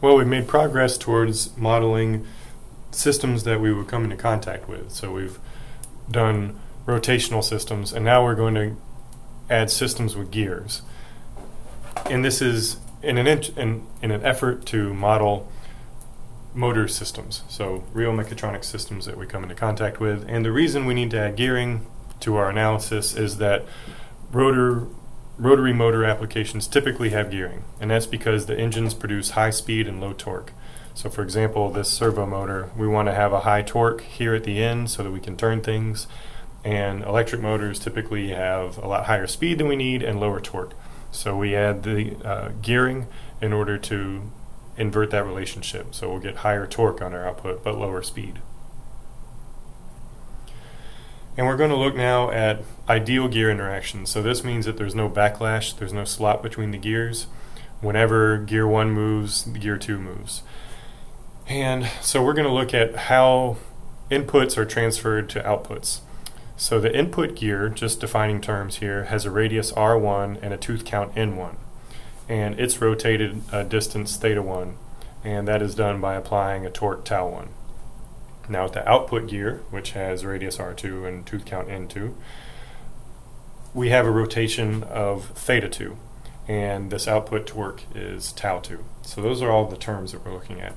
Well, we've made progress towards modeling systems that we would come into contact with. So we've done rotational systems, and now we're going to add systems with gears. And this is in an effort to model motor systems, so real mechatronic systems that we come into contact with. And the reason we need to add gearing to our analysis is that rotary motor applications typically have gearing, and that's because the engines produce high speed and low torque. So for example, this servo motor, we want to have a high torque here at the end so that we can turn things, and electric motors typically have a lot higher speed than we need and lower torque. So we add the gearing in order to invert that relationship, so we'll get higher torque on our output but lower speed. And we're going to look now at ideal gear interactions. So this means that there's no backlash, there's no slop between the gears. Whenever gear 1 moves, gear 2 moves. And so we're going to look at how inputs are transferred to outputs. So the input gear, just defining terms here, has a radius R1 and a tooth count N1. And it's rotated a distance theta1, and that is done by applying a torque tau1. Now at the output gear, which has radius R2 and tooth count N2, we have a rotation of theta2, and this output torque is tau2. So those are all the terms that we're looking at.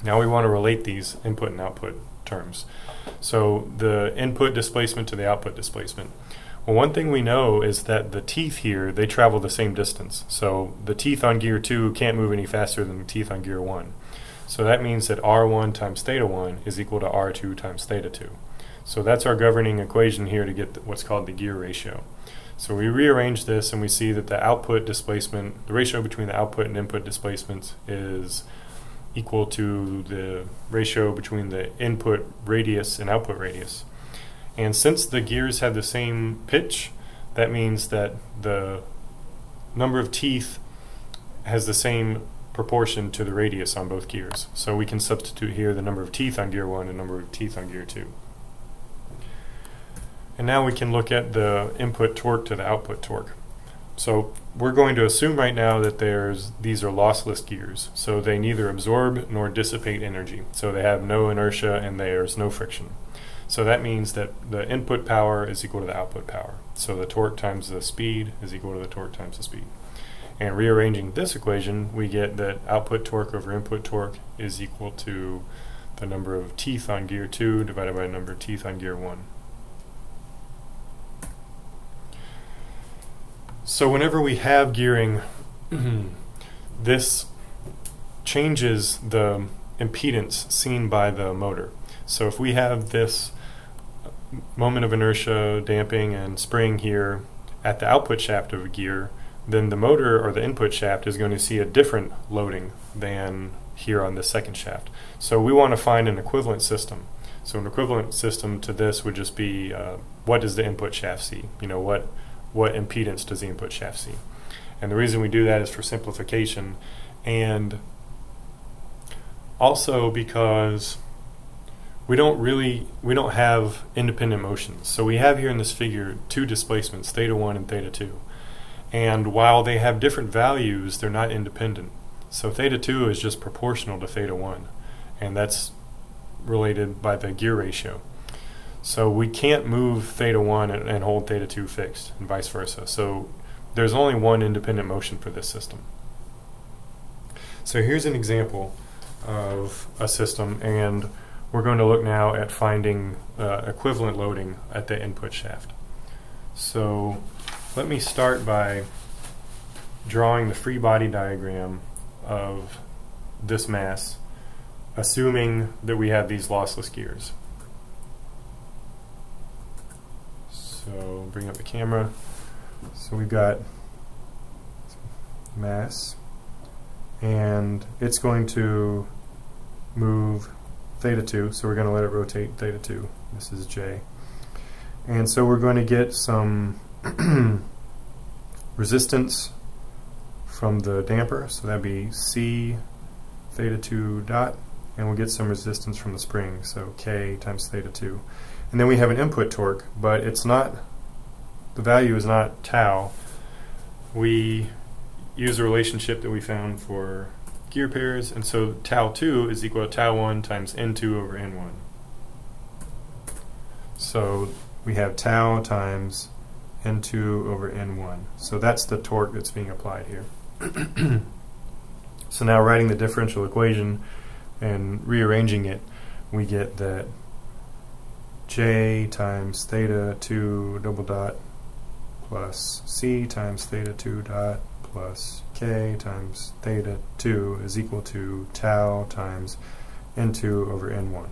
Now we want to relate these input and output terms. So the input displacement to the output displacement. Well, one thing we know is that the teeth here, they travel the same distance. So the teeth on gear 2 can't move any faster than the teeth on gear 1. So that means that R1 times theta1 is equal to R2 times theta2. So that's our governing equation here to get what's called the gear ratio. So we rearrange this and we see that the output displacement, the ratio between the output and input displacements is equal to the ratio between the input radius and output radius. And since the gears have the same pitch, that means that the number of teeth has the same proportion to the radius on both gears. So we can substitute here the number of teeth on gear 1 and the number of teeth on gear 2. And now we can look at the input torque to the output torque. So we're going to assume right now that these are lossless gears, so they neither absorb nor dissipate energy. So they have no inertia and there's no friction. So that means that the input power is equal to the output power. So the torque times the speed is equal to the torque times the speed. And rearranging this equation, we get that output torque over input torque is equal to the number of teeth on gear 2 divided by the number of teeth on gear 1. So whenever we have gearing, this changes the impedance seen by the motor. So if we have this moment of inertia, damping, and spring here at the output shaft of a gear, then the motor or the input shaft is going to see a different loading than here on the second shaft. So we want to find an equivalent system. So an equivalent system to this would just be what does the input shaft see? You know, what impedance does the input shaft see? And the reason we do that is for simplification, and also because we don't have independent motions. So we have here in this figure two displacements, theta1 and theta2. And while they have different values, they're not independent. So theta2 is just proportional to theta1, and that's related by the gear ratio. So we can't move theta1 and hold theta2 fixed, and vice versa. So there's only one independent motion for this system. So here's an example of a system, and we're going to look now at finding equivalent loading at the input shaft. So let me start by drawing the free body diagram of this mass, assuming that we have these lossless gears. So bring up the camera. So we've got mass, and it's going to move theta2, so we're going to let it rotate theta2. This is J. And so we're going to get some resistance from the damper, so that'd be C theta2 dot, and we'll get some resistance from the spring, so K times theta2. And then we have an input torque, but it's not, the value is not tau. We use a relationship that we found for gear pairs, and so tau 2 is equal to tau 1 times n2 over n1. So we have tau times n2 over n1. So that's the torque that's being applied here. So now writing the differential equation and rearranging it, we get that J times theta 2 double dot plus C times theta 2 dot plus K times theta 2 is equal to tau times n2 over n1.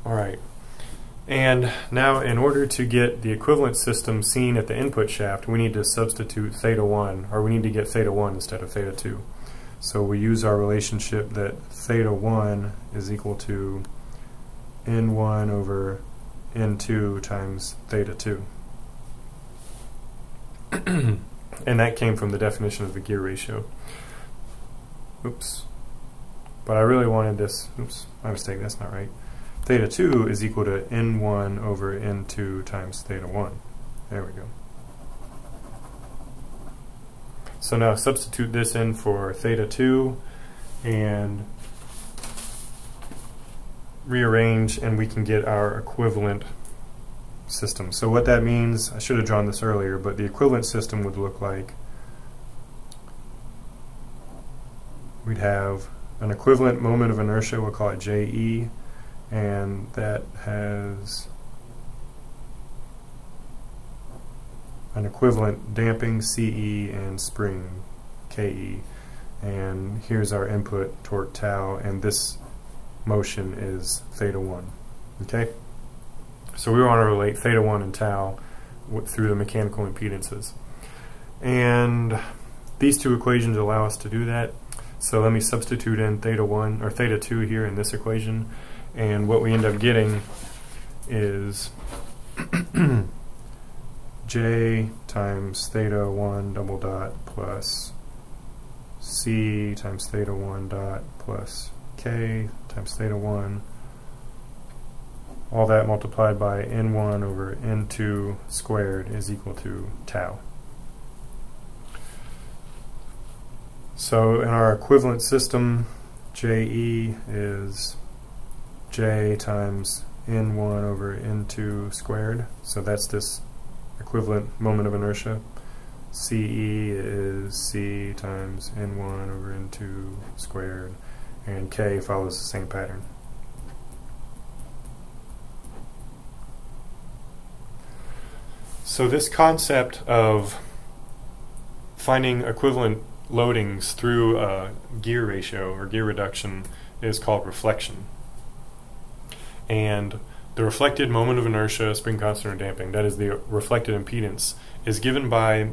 Alright, and now in order to get the equivalent system seen at the input shaft, we need to substitute theta 1, or we need to get theta 1 instead of theta 2. So we use our relationship that theta 1 is equal to n1 over n2 times theta 2. And that came from the definition of the gear ratio. Oops. But I really wanted this, oops, my mistake, that's not right. Theta 2 is equal to n1 over n2 times theta 1. There we go. So now substitute this in for theta 2 and rearrange, and we can get our equivalent system. So what that means, I should have drawn this earlier, but the equivalent system would look like we'd have an equivalent moment of inertia, we'll call it JE, and that has an equivalent damping CE and spring KE. And here's our input torque tau, and this motion is theta 1. Okay? So we want to relate theta 1 and tau through the mechanical impedances. And these two equations allow us to do that. So let me substitute in theta 1 or theta 2 here in this equation, and what we end up getting is J times theta 1 double dot plus C times theta 1 dot plus K times theta 1, all that multiplied by n1 over n2 squared is equal to tau. So in our equivalent system, JE is J times n1 over n2 squared, so that's this equivalent moment of inertia. CE is C times n1 over n2 squared, and K follows the same pattern. So this concept of finding equivalent loadings through a gear ratio or gear reduction is called reflection. And the reflected moment of inertia, spring constant, or damping, that is the reflected impedance, is given by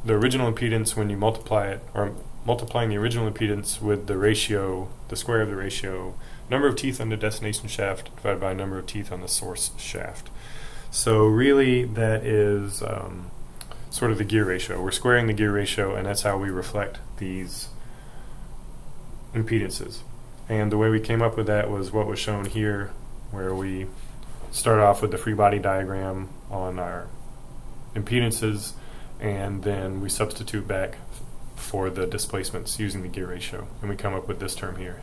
the original impedance when you multiply it, or multiplying the original impedance with the ratio, the square of the ratio, number of teeth on the destination shaft divided by number of teeth on the source shaft. So really that is sort of the gear ratio. We're squaring the gear ratio, and that's how we reflect these impedances. And the way we came up with that was what was shown here, where we start off with the free body diagram on our impedances, and then we substitute back for the displacements using the gear ratio, and we come up with this term here.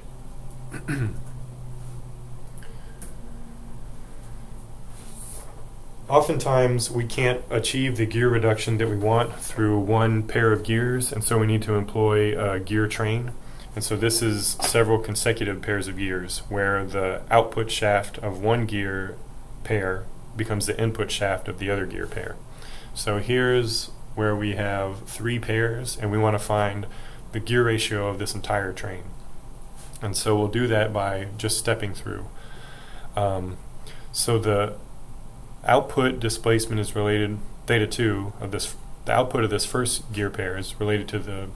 Oftentimes we can't achieve the gear reduction that we want through one pair of gears, and so we need to employ a gear train. And so this is several consecutive pairs of gears where the output shaft of one gear pair becomes the input shaft of the other gear pair. So here's where we have 3 pairs, and we want to find the gear ratio of this entire train. And so we'll do that by just stepping through. So the output displacement is related, theta 2 of this, the output of this first gear pair is related to the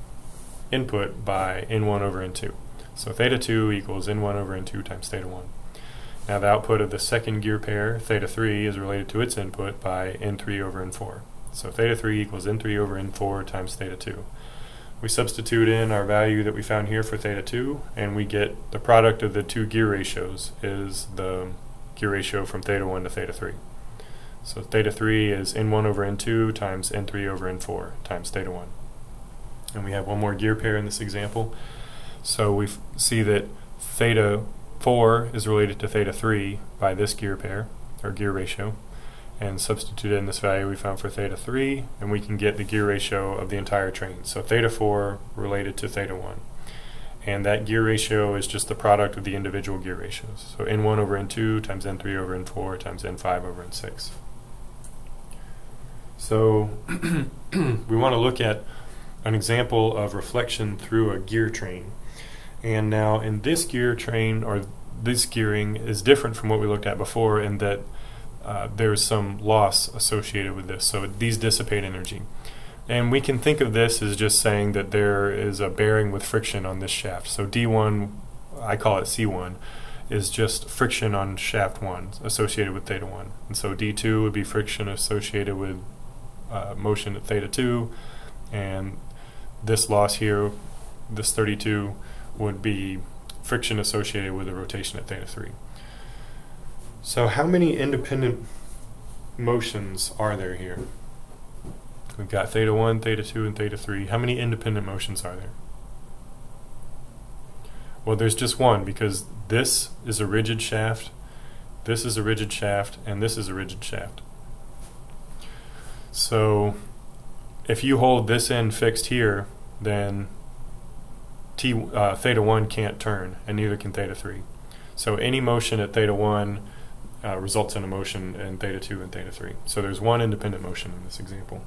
input by n1 over n2. So theta 2 equals n1 over n2 times theta 1. Now the output of the second gear pair, theta 3, is related to its input by n3 over n4. So theta 3 equals n3 over n4 times theta 2. We substitute in our value that we found here for theta 2, and we get the product of the two gear ratios is the gear ratio from theta 1 to theta 3. So theta 3 is n1 over n2 times n3 over n4 times theta 1. And we have one more gear pair in this example. So we see that theta 4 is related to theta 3 by this gear pair, or gear ratio, and substitute in this value we found for theta 3, and we can get the gear ratio of the entire train. So theta 4 related to theta 1. And that gear ratio is just the product of the individual gear ratios. So N1 over N2 times N3 over N4 times N5 over N6. So we want to look at an example of reflection through a gear train. And now in this gear train, or this gearing, is different from what we looked at before in that there's some loss associated with this. So these dissipate energy. And we can think of this as just saying that there is a bearing with friction on this shaft. So D1, I call it C1, is just friction on shaft 1 associated with theta 1. And so D2 would be friction associated with motion at theta 2, and this loss here, this 32, would be friction associated with the rotation at theta 3. So how many independent motions are there here? We've got theta 1, theta 2, and theta 3. How many independent motions are there? Well, there's just one, because this is a rigid shaft, this is a rigid shaft, and this is a rigid shaft. So if you hold this end fixed here, then theta 1 can't turn, and neither can theta 3. So any motion at theta 1 results in a motion in theta 2 and theta 3. So there's one independent motion in this example.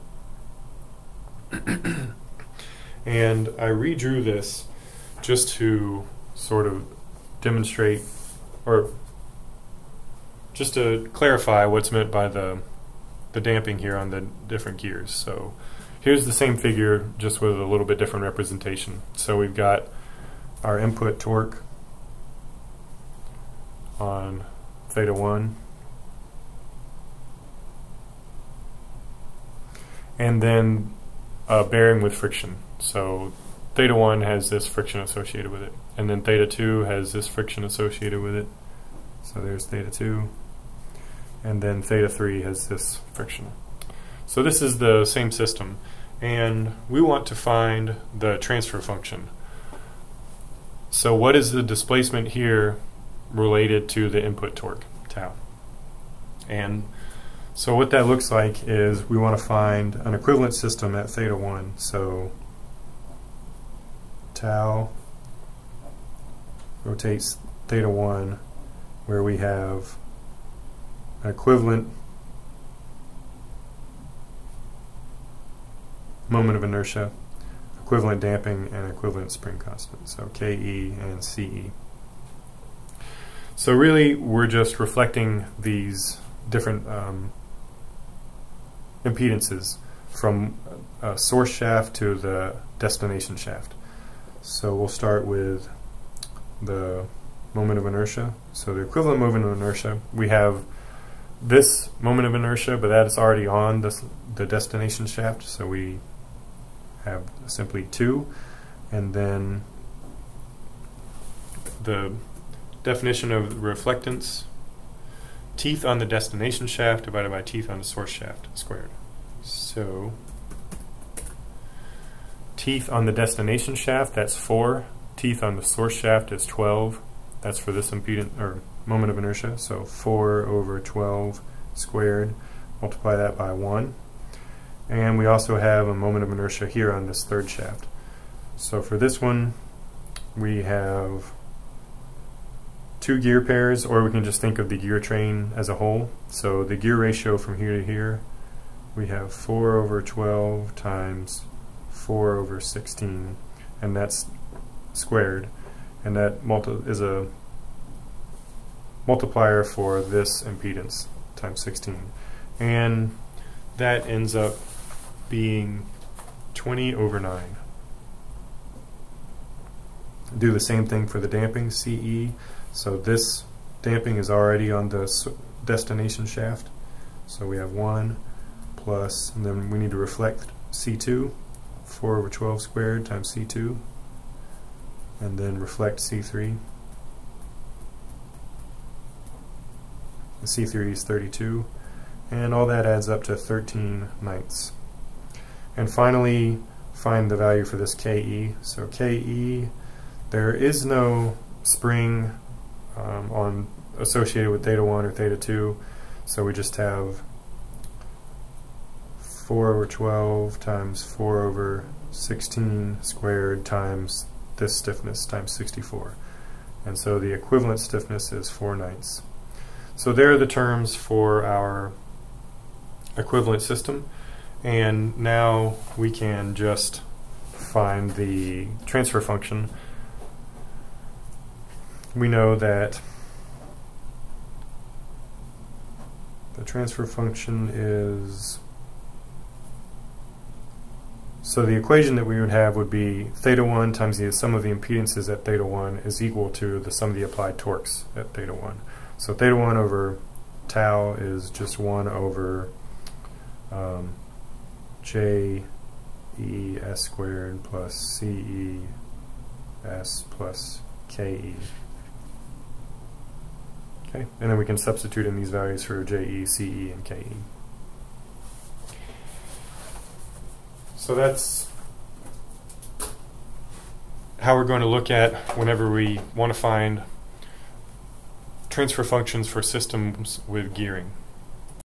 And I redrew this just to sort of demonstrate, or just to clarify what's meant by the damping here on the different gears. So here's the same figure, just with a little bit different representation. So we've got our input torque on theta 1, and then bearing with friction. So theta 1 has this friction associated with it, and then theta 2 has this friction associated with it. So there's theta 2, and then theta 3 has this friction. So this is the same system, and we want to find the transfer function. So what is the displacement here related to the input torque, tau? And so what that looks like is we want to find an equivalent system at theta 1. So tau rotates theta 1, where we have an equivalent moment of inertia, equivalent damping, and equivalent spring constant. So Ke and Ce. So really we're just reflecting these different impedances from a source shaft to the destination shaft. So we'll start with the moment of inertia. So the equivalent moment of inertia, we have this moment of inertia, but that is already on the destination shaft, so we have simply 2, and then the definition of reflectance, teeth on the destination shaft divided by teeth on the source shaft squared. So teeth on the destination shaft, that's 4. Teeth on the source shaft is 12. That's for this impedance, or moment of inertia. So 4 over 12 squared. Multiply that by 1. And we also have a moment of inertia here on this third shaft. So for this one, we have 2 gear pairs, or we can just think of the gear train as a whole. So the gear ratio from here to here, we have 4 over 12 times 4 over 16, and that's squared, and that is a multiplier for this impedance times 16, and that ends up being 20 over 9. Do the same thing for the damping, Ce. So this damping is already on the destination shaft, so we have 1 plus, and then we need to reflect C2, 4 over 12 squared times C2, and then reflect C3. And C3 is 32, and all that adds up to 13/9. And finally, find the value for this Ke. So Ke, there is no spring associated with theta 1 or theta 2, so we just have 4 over 12 times 4 over 16 squared times this stiffness times 64. And so the equivalent stiffness is 4/9. So there are the terms for our equivalent system, and now we can just find the transfer function. We know that the transfer function is, so the equation that we would have would be theta 1 times the sum of the impedances at theta 1 is equal to the sum of the applied torques at theta 1. So theta 1 over tau is just 1 over J E S squared plus C E S plus K E. Okay, and then we can substitute in these values for J E, C E, and K E. So that's how we're going to look at whenever we want to find transfer functions for systems with gearing.